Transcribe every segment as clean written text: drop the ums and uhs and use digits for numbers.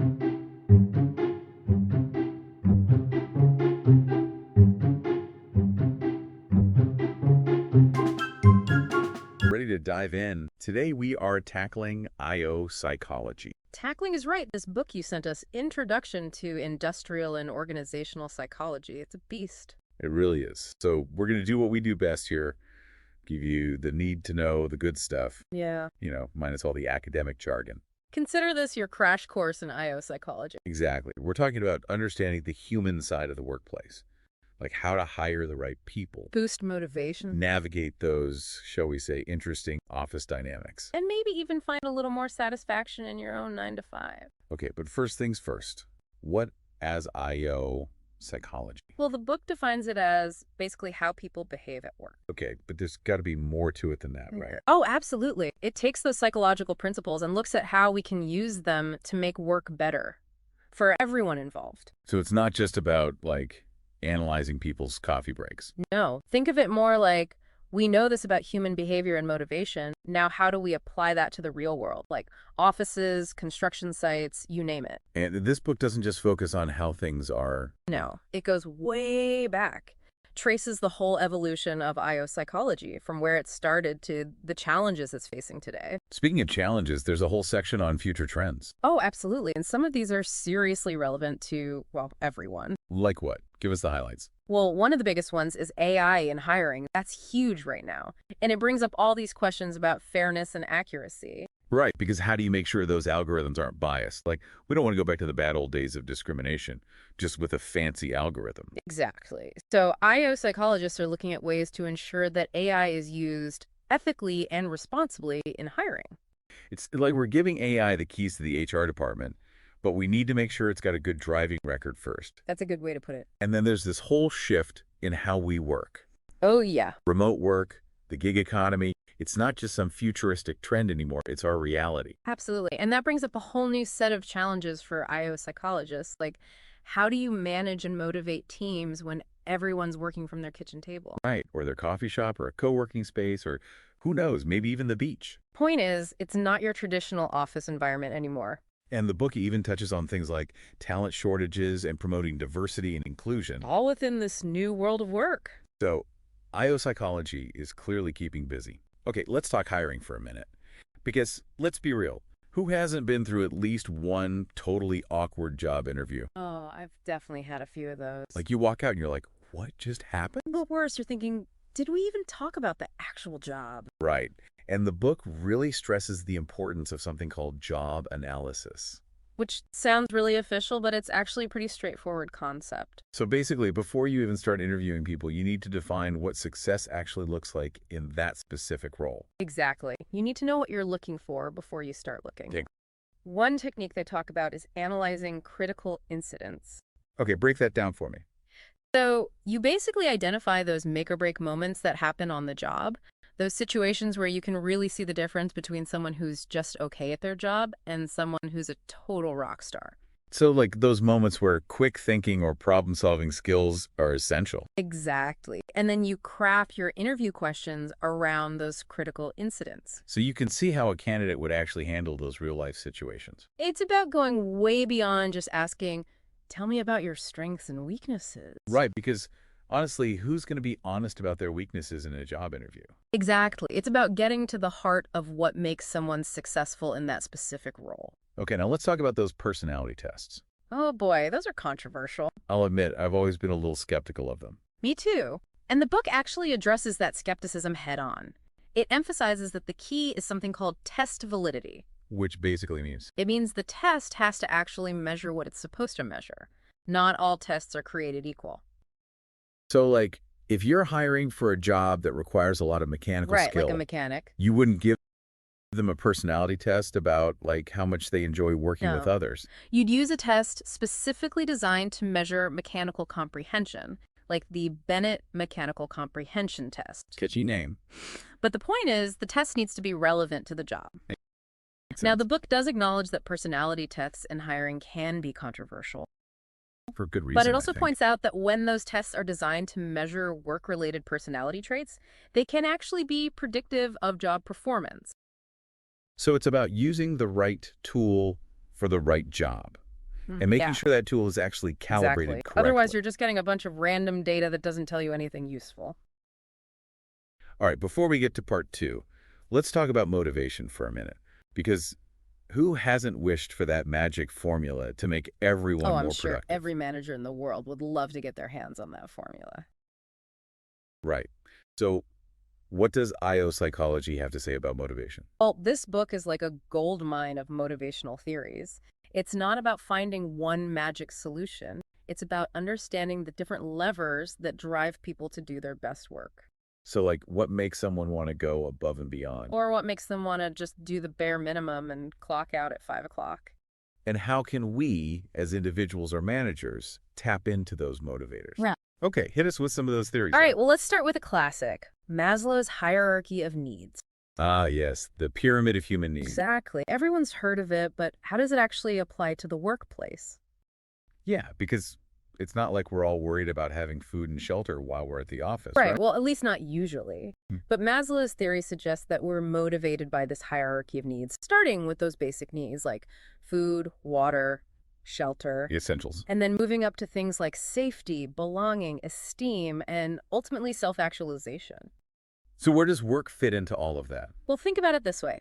Ready to dive in? Today we are tackling I/O psychology. Tackling is right. This book you sent us, Introduction to Industrial and Organizational Psychology. It's a beast. It really is. So we're going to do what we do best here, give you the need to know, the good stuff, Yeah. minus all the academic jargon. Consider this your crash course in IO psychology. Exactly. We're talking about understanding the human side of the workplace, like how to hire the right people, Boost motivation. navigate those, shall we say, interesting office dynamics. And maybe even find a little more satisfaction in your own 9 to 5. Okay, but first things first, what as I/O psychology? Well, the book defines it as basically how people behave at work. Okay, but there's got to be more to it than that, right? Oh, absolutely. It takes those psychological principles and looks at how we can use them to make work better for everyone involved. So it's not just about, like, analyzing people's coffee breaks. No, think of it more like we know this about human behavior and motivation. Now, how do we apply that to the real world? Like offices, construction sites, you name it. And this book doesn't just focus on how things are. No, it goes way back, traces the whole evolution of IO psychology from where it started to the challenges it's facing today. Speaking of challenges, there's a whole section on future trends. Oh, absolutely. And some of these are seriously relevant to, well, everyone. Like what? Give us the highlights. Well, one of the biggest ones is AI in hiring. That's huge right now. And it brings up all these questions about fairness and accuracy. Right, because how do you make sure those algorithms aren't biased? Like, we don't want to go back to the bad old days of discrimination, just with a fancy algorithm. Exactly. So IO psychologists are looking at ways to ensure that AI is used ethically and responsibly in hiring. It's like we're giving AI the keys to the HR department, but we need to make sure it's got a good driving record first. That's a good way to put it. And then there's this whole shift in how we work. Oh, yeah. Remote work, the gig economy. It's not just some futuristic trend anymore. It's our reality. Absolutely. And that brings up a whole new set of challenges for IO psychologists. Like, how do you manage and motivate teams when everyone's working from their kitchen table? Right, or their coffee shop or a co-working space or who knows, maybe even the beach. Point is, it's not your traditional office environment anymore. And the book even touches on things like talent shortages and promoting diversity and inclusion. All within this new world of work. So, IO psychology is clearly keeping busy. Okay, let's talk hiring for a minute. Because, let's be real, who hasn't been through at least one totally awkward job interview? Oh, I've definitely had a few of those. Like you walk out and you're like, what just happened? But worse, you're thinking, did we even talk about the actual job? Right. And the book really stresses the importance of something called job analysis. Which sounds really official, but it's actually a pretty straightforward concept. So basically, before you even start interviewing people, you need to define what success actually looks like in that specific role. Exactly. You need to know what you're looking for before you start looking. Yeah. One technique they talk about is analyzing critical incidents. Okay, break that down for me. So you basically identify those make or break moments that happen on the job, those situations where you can really see the difference between someone who's just okay at their job and someone who's a total rock star. So like those moments where quick thinking or problem-solving skills are essential. Exactly. And then you craft your interview questions around those critical incidents. So you can see how a candidate would actually handle those real-life situations. It's about going way beyond just asking, tell me about your strengths and weaknesses. Right, because honestly, who's going to be honest about their weaknesses in a job interview? Exactly. It's about getting to the heart of what makes someone successful in that specific role. Okay, now let's talk about those personality tests. Oh boy, those are controversial. I'll admit, I've always been a little skeptical of them. Me too. And the book actually addresses that skepticism head on. It emphasizes that the key is something called test validity. Which basically means? It means the test has to actually measure what it's supposed to measure. Not all tests are created equal. So like, if you're hiring for a job that requires a lot of mechanical skill, like a mechanic. you wouldn't give them a personality test about like how much they enjoy working with others. You'd use a test specifically designed to measure mechanical comprehension, like the Bennett Mechanical Comprehension Test. Catchy name. But the point is, the test needs to be relevant to the job. Now, the book does acknowledge that personality tests in hiring can be controversial. For good reason, But it also points out that when those tests are designed to measure work-related personality traits, they can actually be predictive of job performance. So it's about using the right tool for the right job. and making Yeah, sure that tool is actually exactly. calibrated Otherwise, correctly. you're just getting a bunch of random data that doesn't tell you anything useful. All right, before we get to part two, let's talk about motivation for a minute, because who hasn't wished for that magic formula to make Oh, everyone I'm more sure productive? every manager in the world would love to get their hands on that formula. Right. So what does IO psychology have to say about motivation? Well, this book is like a gold mine of motivational theories. It's not about finding one magic solution. It's about understanding the different levers that drive people to do their best work. So, like, what makes someone want to go above and beyond? Or what makes them want to just do the bare minimum and clock out at 5 o'clock. And how can we, as individuals or managers, tap into those motivators? Right. Okay, hit us with some of those theories All then. right, well, let's start with a classic, Maslow's hierarchy of needs. Ah, yes, the pyramid of human needs. Exactly. Everyone's heard of it, but how does it actually apply to the workplace? Yeah, because it's not like we're all worried about having food and shelter while we're at the office, Right, right? well, at least not usually. Hmm. But Maslow's theory suggests that we're motivated by this hierarchy of needs, starting with those basic needs like food, water, shelter, The essentials. and then moving up to things like safety, belonging, esteem, and ultimately self-actualization. So where does work fit into all of that? Well, think about it this way.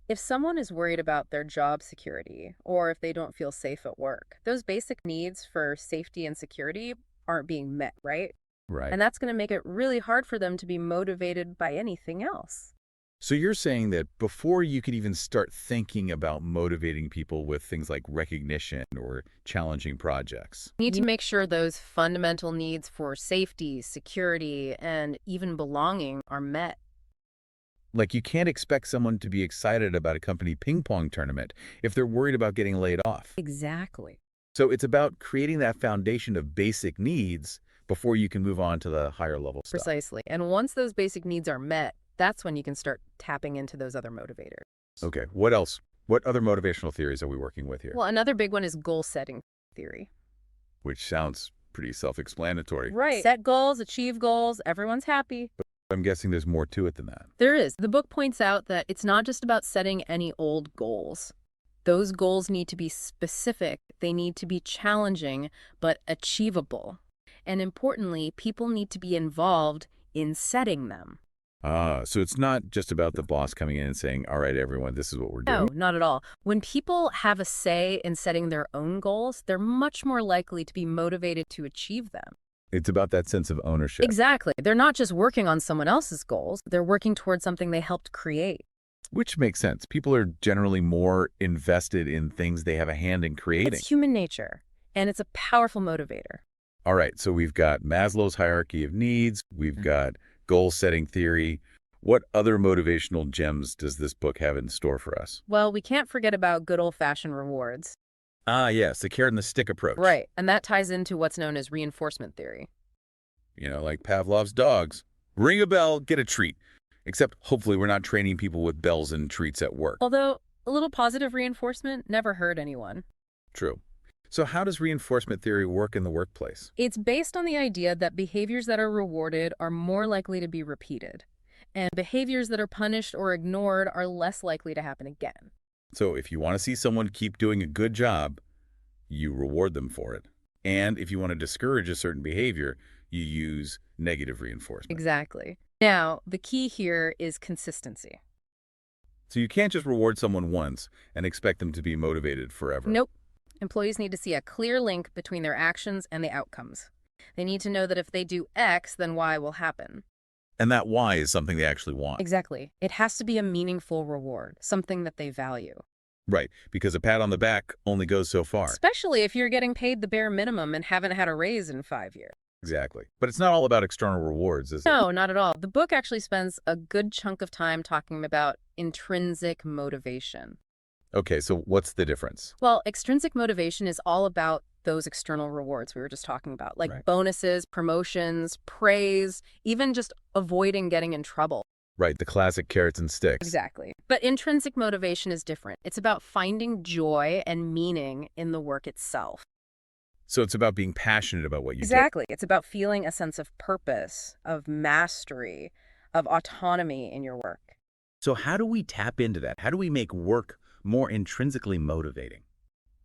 If someone is worried about their job security or if they don't feel safe at work, those basic needs for safety and security aren't being met, right? Right. And that's going to make it really hard for them to be motivated by anything else. So you're saying that before you could even start thinking about motivating people with things like recognition or challenging projects, You need to make sure those fundamental needs for safety, security, and even belonging are met. like you can't expect someone to be excited about a company ping pong tournament if they're worried about getting laid off. Exactly. So it's about creating that foundation of basic needs before you can move on to the higher level stuff. Precisely. And once those basic needs are met, that's when you can start tapping into those other motivators. Okay, what else? What other motivational theories are we working with here? Well, another big one is goal setting theory. Which sounds pretty self-explanatory. Right. Set goals, achieve goals, everyone's happy. I'm guessing there's more to it than that. There is. The book points out that it's not just about setting any old goals. Those goals need to be specific, they need to be challenging, but achievable. And importantly, people need to be involved in setting them. Ah, so it's not just about the boss coming in and saying, all right, everyone, this is what we're No, doing. not at all. When people have a say in setting their own goals, they're much more likely to be motivated to achieve them. It's about that sense of ownership. Exactly. They're not just working on someone else's goals, they're working towards something they helped create. Which makes sense. People are generally more invested in things they have a hand in creating. It's human nature, and it's a powerful motivator. All right, so we've got Maslow's hierarchy of needs. We've got goal-setting theory. What other motivational gems does this book have in store for us? Well, we can't forget about good old-fashioned rewards. Ah, yes, the carrot and the stick approach. Right, and that ties into what's known as reinforcement theory. You know, like Pavlov's dogs. Ring a bell, get a treat. Except hopefully we're not training people with bells and treats at work. Although, a little positive reinforcement never hurt anyone. True. So how does reinforcement theory work in the workplace? It's based on the idea that behaviors that are rewarded are more likely to be repeated, and behaviors that are punished or ignored are less likely to happen again. So if you want to see someone keep doing a good job, you reward them for it. And if you want to discourage a certain behavior, you use negative reinforcement. Exactly. Now, the key here is consistency. So you can't just reward someone once and expect them to be motivated forever. Nope. Employees need to see a clear link between their actions and the outcomes. They need to know that if they do X, then Y will happen. And that why is something they actually want. Exactly. It has to be a meaningful reward, something that they value. Right, because a pat on the back only goes so far. Especially if you're getting paid the bare minimum and haven't had a raise in 5 years. Exactly. But it's not all about external rewards, is it? No, not at all. The book actually spends a good chunk of time talking about intrinsic motivation. Okay, so what's the difference? Well, extrinsic motivation is all about those external rewards we were just talking about, like Right. bonuses, promotions, praise, even just avoiding getting in trouble. Right, the classic carrots and sticks. Exactly. But intrinsic motivation is different. It's about finding joy and meaning in the work itself. So it's about being passionate about what you do. Exactly. It's about feeling a sense of purpose, of mastery, of autonomy in your work. So how do we tap into that? How do we make work more intrinsically motivating?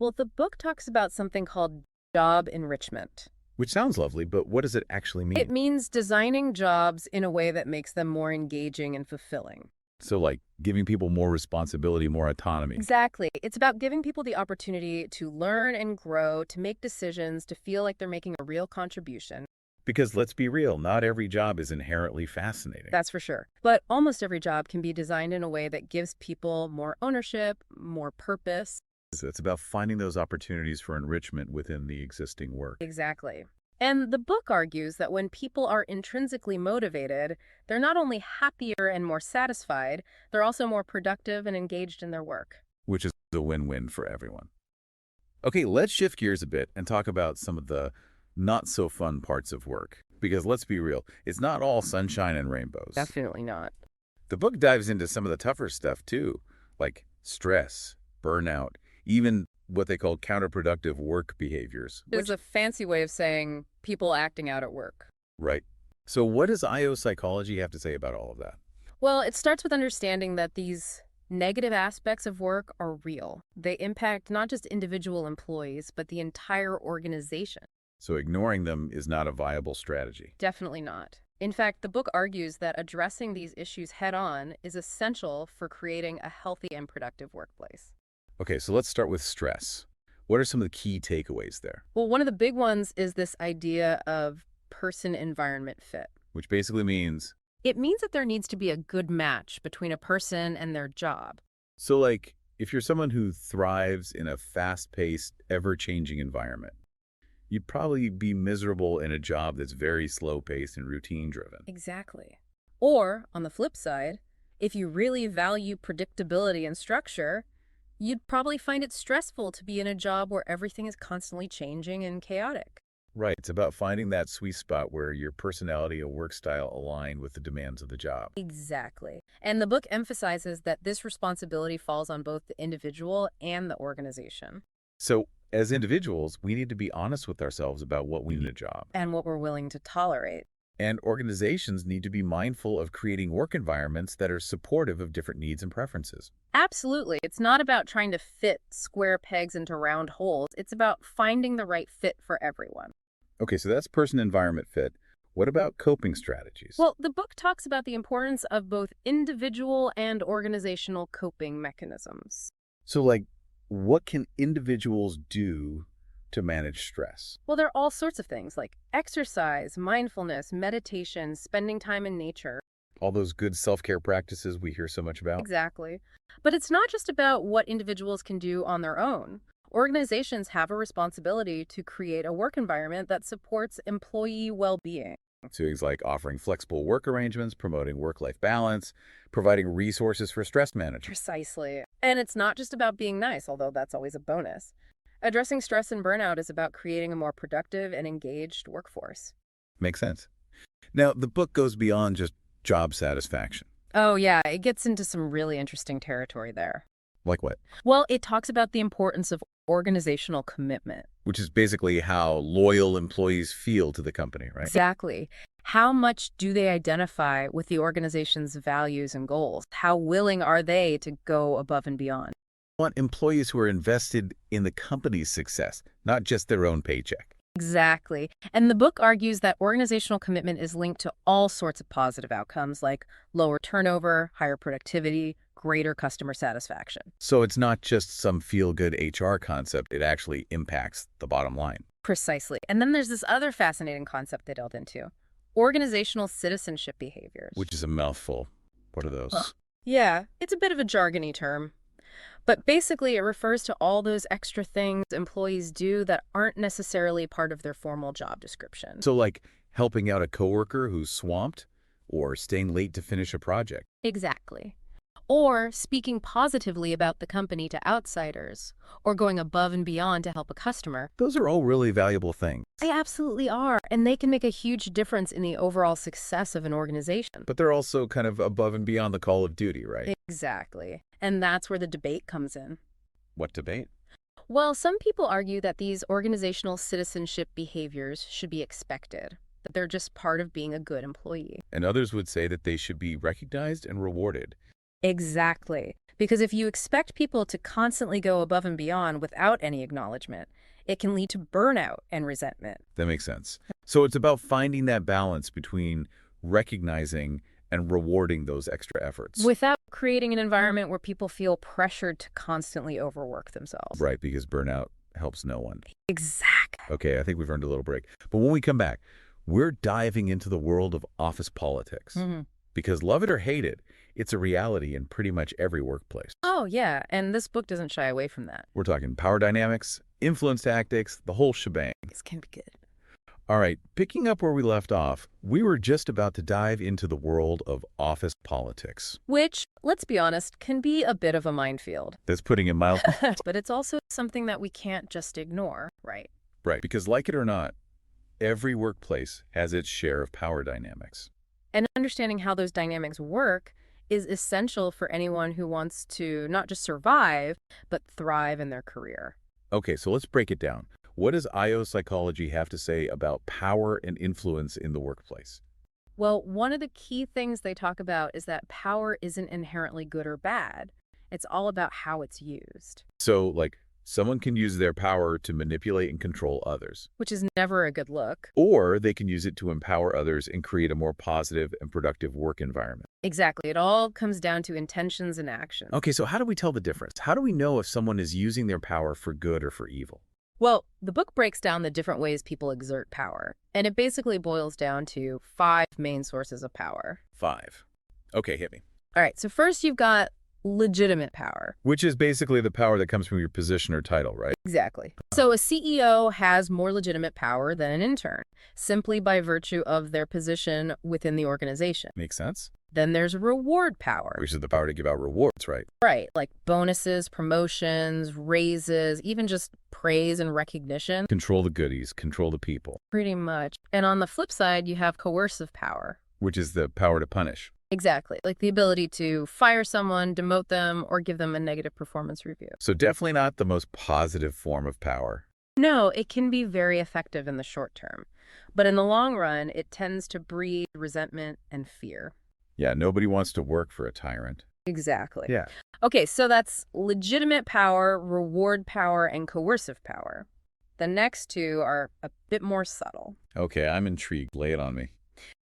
Well, the book talks about something called job enrichment. Which sounds lovely, but what does it actually It mean? means designing jobs in a way that makes them more engaging and fulfilling. So like giving people more responsibility, more autonomy. Exactly. It's about giving people the opportunity to learn and grow, to make decisions, to feel like they're making a real contribution. Because let's be real, not every job is inherently fascinating. That's for sure. But almost every job can be designed in a way that gives people more ownership, more purpose. So it's about finding those opportunities for enrichment within the existing work. Exactly. And the book argues that when people are intrinsically motivated, they're not only happier and more satisfied, they're also more productive and engaged in their work. Which is a win-win for everyone. Okay, let's shift gears a bit and talk about some of the not-so-fun parts of work. Because let's be real, it's not all sunshine and rainbows. Definitely not. The book dives into some of the tougher stuff too, like stress, burnout, even what they call counterproductive work behaviors. It's a fancy way of saying people acting out at work. Right. So what does IO psychology have to say about all of that? Well, it starts with understanding that these negative aspects of work are real. They impact not just individual employees, but the entire organization. So ignoring them is not a viable strategy. Definitely not. In fact, the book argues that addressing these issues head-on is essential for creating a healthy and productive workplace. Okay, so let's start with stress. What are some of the key takeaways there? Well, one of the big ones is this idea of person-environment fit. Which basically means, It means that there needs to be a good match between a person and their job. so like, if you're someone who thrives in a fast-paced, ever-changing environment, you'd probably be miserable in a job that's very slow-paced and routine-driven. Exactly. Or, on the flip side, if you really value predictability and structure, you'd probably find it stressful to be in a job where everything is constantly changing and chaotic. Right, it's about finding that sweet spot where your personality and work style align with the demands of the job. Exactly. And the book emphasizes that this responsibility falls on both the individual and the organization. So, as individuals, we need to be honest with ourselves about what we need in a job. And what we're willing to tolerate. And organizations need to be mindful of creating work environments that are supportive of different needs and preferences. Absolutely. It's not about trying to fit square pegs into round holes. It's about finding the right fit for everyone. Okay, so that's person-environment fit. What about coping strategies? Well, the book talks about the importance of both individual and organizational coping mechanisms. So, like, what can individuals do to manage stress? Well, there are all sorts of things like exercise, mindfulness, meditation, spending time in nature. All those good self-care practices we hear so much about? Exactly. But it's not just about what individuals can do on their own. Organizations have a responsibility to create a work environment that supports employee well-being. So things like offering flexible work arrangements, promoting work-life balance, providing resources for stress management. Precisely. And it's not just about being nice, although that's always a bonus. Addressing stress and burnout is about creating a more productive and engaged workforce. Makes sense. Now, the book goes beyond just job satisfaction. Oh, yeah, it gets into some really interesting territory there. Like what? Well, it talks about the importance of organizational commitment. Which is basically how loyal employees feel to the company, right? Exactly. How much do they identify with the organization's values and goals? How willing are they to go above and beyond? Want employees who are invested in the company's success, not just their own paycheck. Exactly. And the book argues that organizational commitment is linked to all sorts of positive outcomes like lower turnover, higher productivity, greater customer satisfaction. So it's not just some feel-good HR concept, it actually impacts the bottom line. Precisely. And then there's this other fascinating concept they delved into, organizational citizenship behaviors. Which is a mouthful. What are those? Yeah, it's a bit of a jargony term. But basically, it refers to all those extra things employees do that aren't necessarily part of their formal job description. So like helping out a coworker who's swamped or staying late to finish a project. Exactly. Or speaking positively about the company to outsiders, or going above and beyond to help a customer. Those are all really valuable things. They absolutely are, and they can make a huge difference in the overall success of an organization. But they're also kind of above and beyond the call of duty, right? Exactly. And that's where the debate comes in. What debate? Well, some people argue that these organizational citizenship behaviors should be expected, that they're just part of being a good employee. And others would say that they should be recognized and rewarded. Exactly. Because if you expect people to constantly go above and beyond without any acknowledgement, it can lead to burnout and resentment. That makes sense. So it's about finding that balance between recognizing and rewarding those extra efforts. Without creating an environment where people feel pressured to constantly overwork themselves. Right, because burnout helps no one. Exactly. Okay, I think we've earned a little break. But when we come back, we're diving into the world of office politics. Because love it or hate it, it's a reality in pretty much every workplace. Oh, yeah, and this book doesn't shy away from that. We're talking power dynamics, influence tactics, the whole shebang. This can be good. All right, picking up where we left off, we were just about to dive into the world of office politics. Which, let's be honest, can be a bit of a minefield. That's putting it mildly. But it's also something that we can't just ignore, right? Right, because like it or not, every workplace has its share of power dynamics. And understanding how those dynamics work is essential for anyone who wants to not just survive, but thrive in their career. Okay, so let's break it down. What does IO psychology have to say about power and influence in the workplace? Well, one of the key things they talk about is that power isn't inherently good or bad. It's all about how it's used. So, like, someone can use their power to manipulate and control others. Which is never a good look. Or they can use it to empower others and create a more positive and productive work environment. Exactly. It all comes down to intentions and actions. Okay, so how do we tell the difference? How do we know if someone is using their power for good or for evil? Well, the book breaks down the different ways people exert power, and it basically boils down to 5 main sources of power. 5. Okay, hit me. All right, so first you've got legitimate power. Which is basically the power that comes from your position or title, right? Exactly. So a CEO has more legitimate power than an intern, simply by virtue of their position within the organization. Makes sense. Then there's reward power. Which is the power to give out rewards, right? Right, like bonuses, promotions, raises, even just praise and recognition. Control the goodies, control the people. Pretty much. And on the flip side, you have coercive power. Which is the power to punish. Exactly, like the ability to fire someone, demote them, or give them a negative performance review. So definitely not the most positive form of power. No, it can be very effective in the short term. But in the long run, it tends to breed resentment and fear. Yeah, nobody wants to work for a tyrant. Exactly. Yeah. Okay, so that's legitimate power, reward power, and coercive power. The next 2 are a bit more subtle. Okay, I'm intrigued. Lay it on me.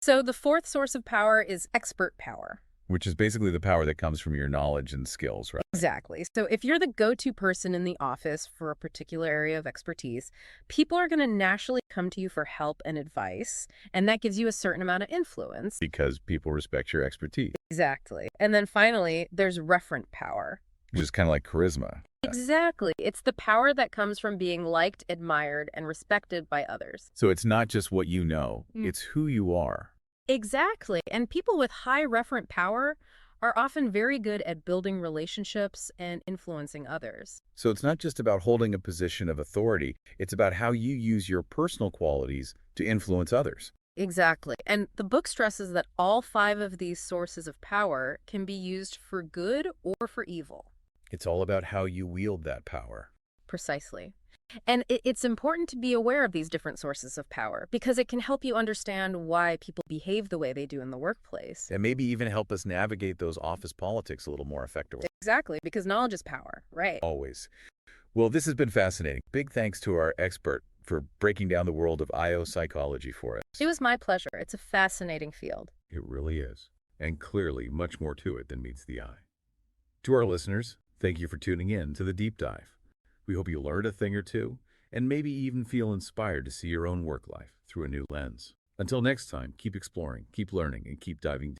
So the 4th source of power is expert power. Which is basically the power that comes from your knowledge and skills, right? Exactly. So if you're the go-to person in the office for a particular area of expertise, people are going to naturally come to you for help and advice, and that gives you a certain amount of influence. Because people respect your expertise. Exactly. And then finally, there's referent power. Which is kind of like charisma. Exactly. It's the power that comes from being liked, admired, and respected by others. So it's not just what you know, it's who you are. Exactly. And people with high referent power are often very good at building relationships and influencing others. So it's not just about holding a position of authority, it's about how you use your personal qualities to influence others. Exactly. And the book stresses that all 5 of these sources of power can be used for good or for evil. It's all about how you wield that power. Precisely. And it's important to be aware of these different sources of power because it can help you understand why people behave the way they do in the workplace. And maybe even help us navigate those office politics a little more effectively. Exactly, because knowledge is power, right? Always. Well, this has been fascinating. Big thanks to our expert for breaking down the world of IO psychology for us. It was my pleasure. It's a fascinating field. It really is. And clearly much more to it than meets the eye. To our listeners, thank you for tuning in to the Deep Dive. We hope you learned a thing or two, and maybe even feel inspired to see your own work life through a new lens. Until next time, keep exploring, keep learning, and keep diving deep.